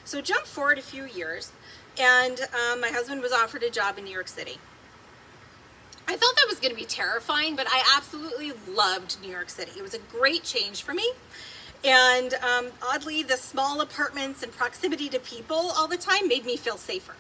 So jump forward a few years, and my husband was offered a job in New York City. I thought that was going to be terrifying, but I absolutely loved New York City. It was a great change for me. And oddly, the small apartments and proximity to people all the time made me feel safer.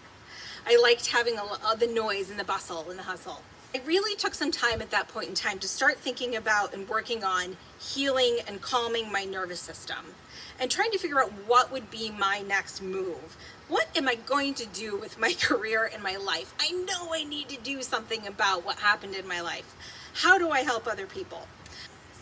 I liked having the noise and the bustle and the hustle. I really took some time at that point in time to start thinking about and working on healing and calming my nervous system and trying to figure out what would be my next move. What am I going to do with my career and my life? I know I need to do something about what happened in my life. How do I help other people?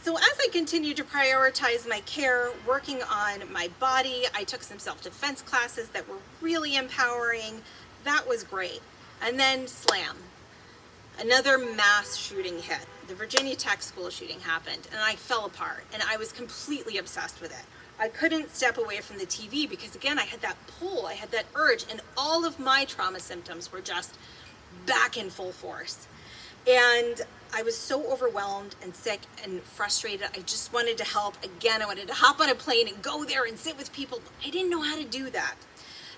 So as I continued to prioritize my care, working on my body, I took some self-defense classes that were really empowering. That was great. And then slam. Another mass shooting hit. The Virginia Tech school shooting happened, and I fell apart, and I was completely obsessed with it. I couldn't step away from the TV because, again, I had that pull, I had that urge, and all of my trauma symptoms were just back in full force. And I was so overwhelmed and sick and frustrated. I just wanted to help. Again, I wanted to hop on a plane and go there and sit with people, but I didn't know how to do that.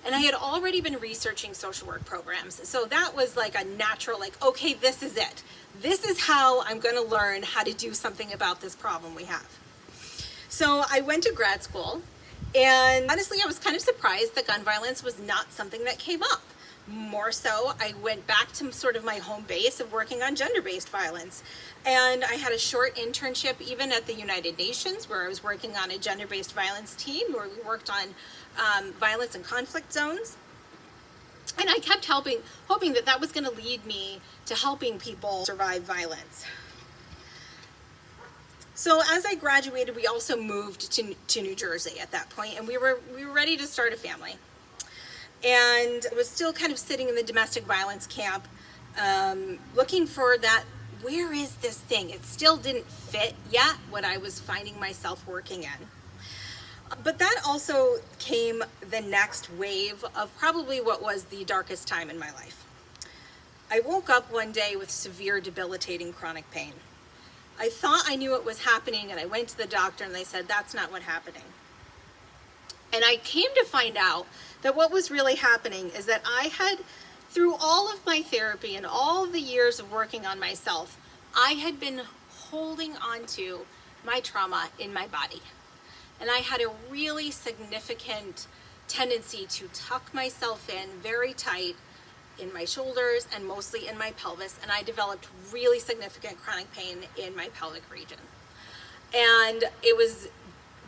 And I had already been researching social work programs. So that was like a natural, like, okay, this is it. This is how I'm going to learn how to do something about this problem we have. So I went to grad school, and honestly, I was kind of surprised that gun violence was not something that came up. More so, I went back to sort of my home base of working on gender-based violence. And I had a short internship even at the United Nations where I was working on a gender-based violence team where we worked on violence and conflict zones. And I kept hoping that that was going to lead me to helping people survive violence. So as I graduated, we also moved to New Jersey at that point, and we were ready to start a family. And I was still kind of sitting in the domestic violence camp, looking for that, where is this thing? It still didn't fit yet what I was finding myself working in. But that also came the next wave of probably what was the darkest time in my life. I woke up one day with severe, debilitating chronic pain. I thought I knew what was happening, and I went to the doctor, and they said, that's not what's happening. And I came to find out that what was really happening is that I had, through all of my therapy and all of the years of working on myself, I had been holding on to my trauma in my body. And I had a really significant tendency to tuck myself in very tight in my shoulders and mostly in my pelvis. And I developed really significant chronic pain in my pelvic region. And it was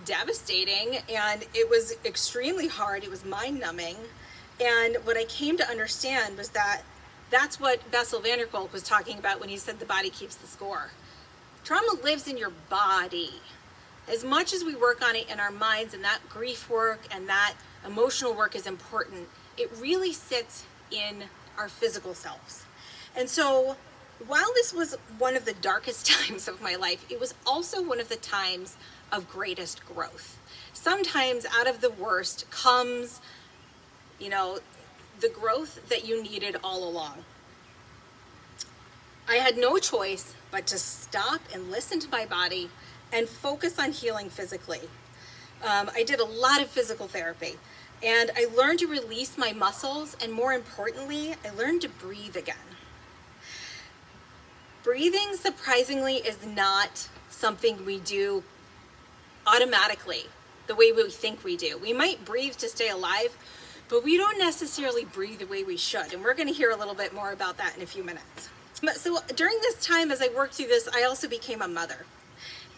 devastating, and it was extremely hard. It was mind-numbing. And what I came to understand was that that's what Bessel van der Kolk was talking about when he said the body keeps the score. Trauma lives in your body. As much as we work on it in our minds, and that grief work and that emotional work is important, it really sits in our physical selves. And so while this was one of the darkest times of my life, it was also one of the times of greatest growth. Sometimes out of the worst comes, the growth that you needed all along. I had no choice but to stop and listen to my body and focus on healing physically. I did a lot of physical therapy, and I learned to release my muscles, and more importantly, I learned to breathe again. Breathing, surprisingly, is not something we do automatically the way we think we do. We might breathe to stay alive, but we don't necessarily breathe the way we should. And we're going to hear a little bit more about that in a few minutes. So during this time, as I worked through this, I also became a mother.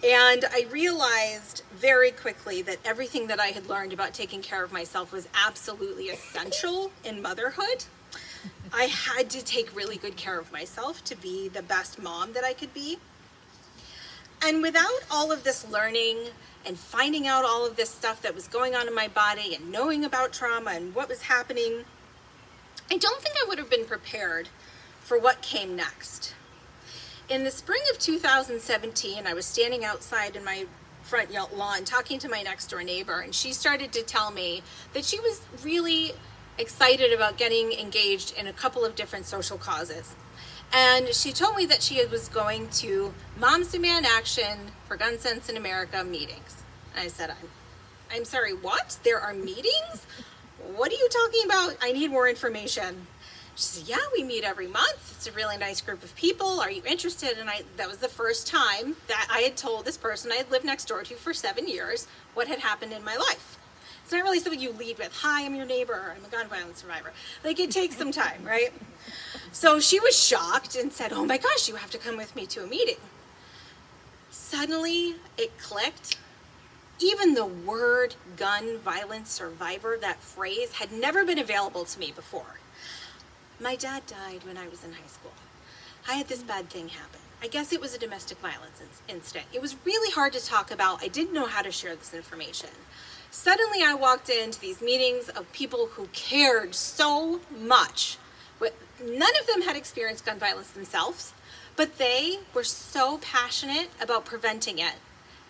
And I realized very quickly that everything that I had learned about taking care of myself was absolutely essential in motherhood. I had to take really good care of myself to be the best mom that I could be. And without all of this learning and finding out all of this stuff that was going on in my body and knowing about trauma and what was happening, I don't think I would have been prepared for what came next. In the spring of 2017, I was standing outside in my front lawn talking to my next door neighbor, and she started to tell me that she was really excited about getting engaged in a couple of different social causes. And she told me that she was going to Moms Demand Action for Gun Sense in America meetings. And I said, I'm sorry, what? There are meetings? talking about? I need more information. She said, yeah, we meet every month. It's a really nice group of people. Are you interested? And that was the first time that I had told this person I had lived next door to for 7 years what had happened in my life. It's not really something you lead with, hi, I'm your neighbor, I'm a gun violence survivor. Like, it takes some time, right? So she was shocked and said, oh my gosh, you have to come with me to a meeting. Suddenly, it clicked. Even the word gun violence survivor, that phrase, had never been available to me before. My dad died when I was in high school. I had this bad thing happen. I guess it was a domestic violence incident. It was really hard to talk about. I didn't know how to share this information. Suddenly I walked into these meetings of people who cared so much. None of them had experienced gun violence themselves, but they were so passionate about preventing it.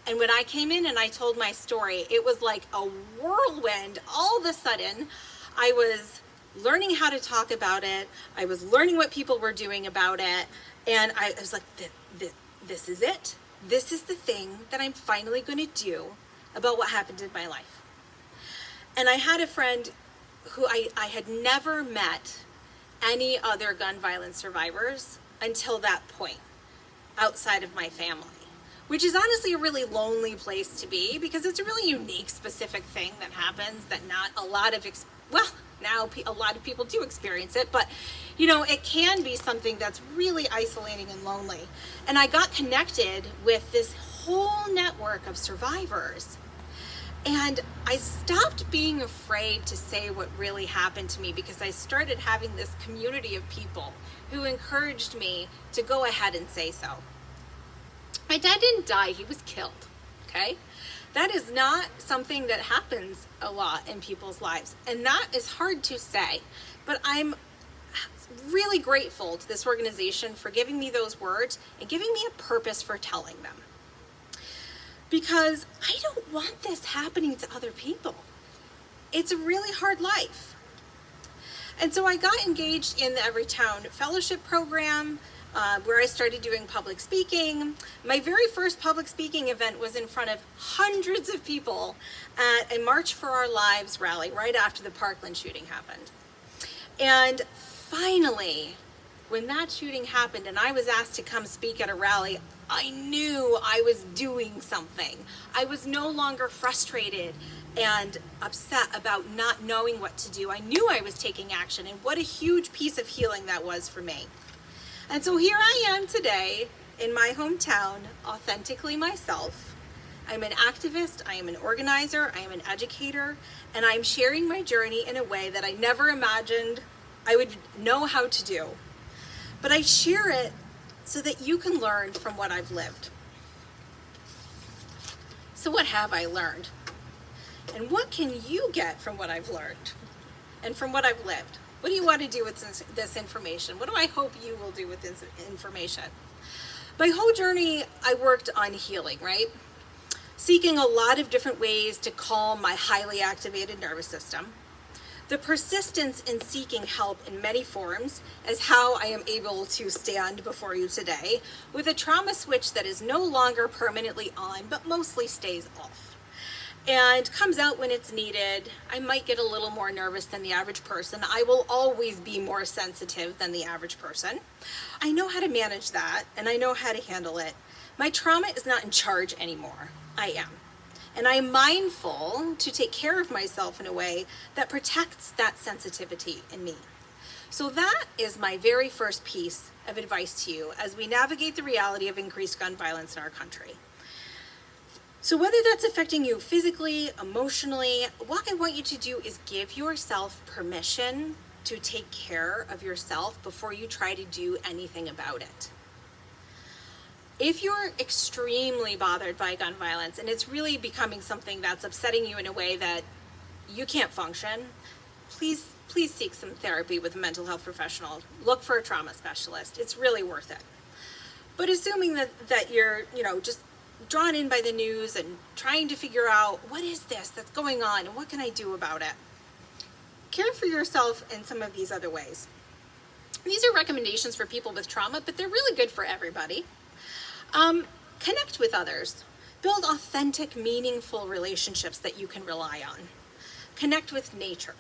And when I came in and I told my story, it was like a whirlwind. All of a sudden, I was learning how to talk about it. I was learning what people were doing about it. And I was like, this is it. This is the thing that I'm finally going to do about what happened in my life. And I had a friend who I had never met any other gun violence survivors until that point outside of my family, which is honestly a really lonely place to be because it's a really unique, specific thing that happens that not a lot of, now a lot of people do experience it, but you know, it can be something that's really isolating and lonely. And I got connected with this whole network of survivors. And I stopped being afraid to say what really happened to me because I started having this community of people who encouraged me to go ahead and say so. My dad didn't die, he was killed, okay? That is not something that happens a lot in people's lives, and that is hard to say, but I'm really grateful to this organization for giving me those words and giving me a purpose for telling them. Because I don't want this happening to other people. It's a really hard life. And so I got engaged in the Everytown Fellowship Program, where I started doing public speaking. My very first public speaking event was in front of hundreds of people at a March for Our Lives rally right after the Parkland shooting happened. And finally, when that shooting happened and I was asked to come speak at a rally, I knew I was doing something. I was no longer frustrated and upset about not knowing what to do. I knew I was taking action, and what a huge piece of healing that was for me. And so here I am today in my hometown, authentically myself. I'm an activist, I am an organizer, I am an educator, and I'm sharing my journey in a way that I never imagined I would know how to do. But I share it so that you can learn from what I've lived. So what have I learned? And what can you get from what I've learned and from what I've lived? What do you want to do with this information? What do I hope you will do with this information? My whole journey, I worked on healing, right? Seeking a lot of different ways to calm my highly activated nervous system. The persistence in seeking help in many forms is how I am able to stand before you today with a trauma switch that is no longer permanently on, but mostly stays off and comes out when it's needed. I might get a little more nervous than the average person. I will always be more sensitive than the average person. I know how to manage that, and I know how to handle it. My trauma is not in charge anymore. I am. And I'm mindful to take care of myself in a way that protects that sensitivity in me. So that is my very first piece of advice to you as we navigate the reality of increased gun violence in our country. So whether that's affecting you physically, emotionally, what I want you to do is give yourself permission to take care of yourself before you try to do anything about it. If you're extremely bothered by gun violence and it's really becoming something that's upsetting you in a way that you can't function, please seek some therapy with a mental health professional. Look for a trauma specialist. It's really worth it. But assuming that you're, just drawn in by the news and trying to figure out what is this that's going on and what can I do about it, care for yourself in some of these other ways. These are recommendations for people with trauma, but they're really good for everybody. Connect with others. Build authentic, meaningful relationships that you can rely on. Connect with nature.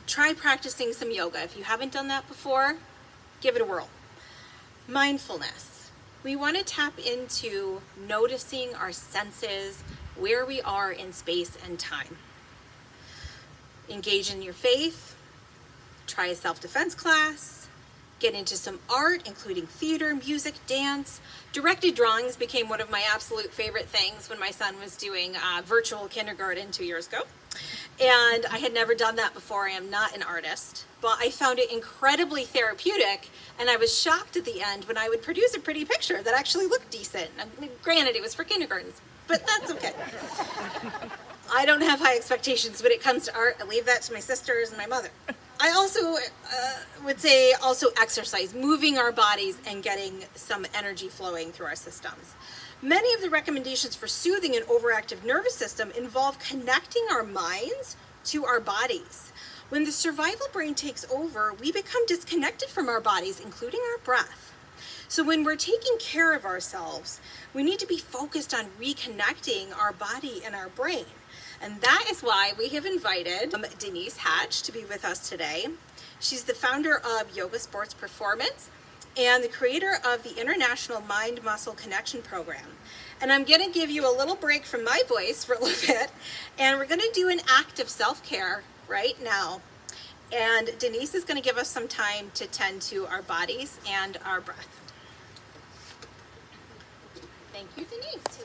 try practicing some yoga. If you haven't done that before, give it a whirl. Mindfulness. We want to tap into noticing our senses, where we are in space and time. Engage in your faith, try a self-defense class, get into some art, including theater, music, dance. Directed drawings became one of my absolute favorite things when my son was doing virtual kindergarten 2 years ago. And I had never done that before. I am not an artist, but I found it incredibly therapeutic, and I was shocked at the end when I would produce a pretty picture that actually looked decent. Granted, it was for kindergartens, but that's okay. I don't have high expectations when it comes to art. I leave that to my sisters and my mother. I also would say exercise, moving our bodies and getting some energy flowing through our systems. Many of the recommendations for soothing an overactive nervous system involve connecting our minds to our bodies. When the survival brain takes over, we become disconnected from our bodies, including our breath. So when we're taking care of ourselves, we need to be focused on reconnecting our body and our brain. And that is why we have invited Denise Hatch to be with us today. She's the founder of Yoga Sports Performance and the creator of the International Mind-Muscle Connection Program. And I'm going to give you a little break from my voice for a little bit, and we're going to do an act of self-care right now. And Denise is going to give us some time to tend to our bodies and our breath. Thank you, Denise.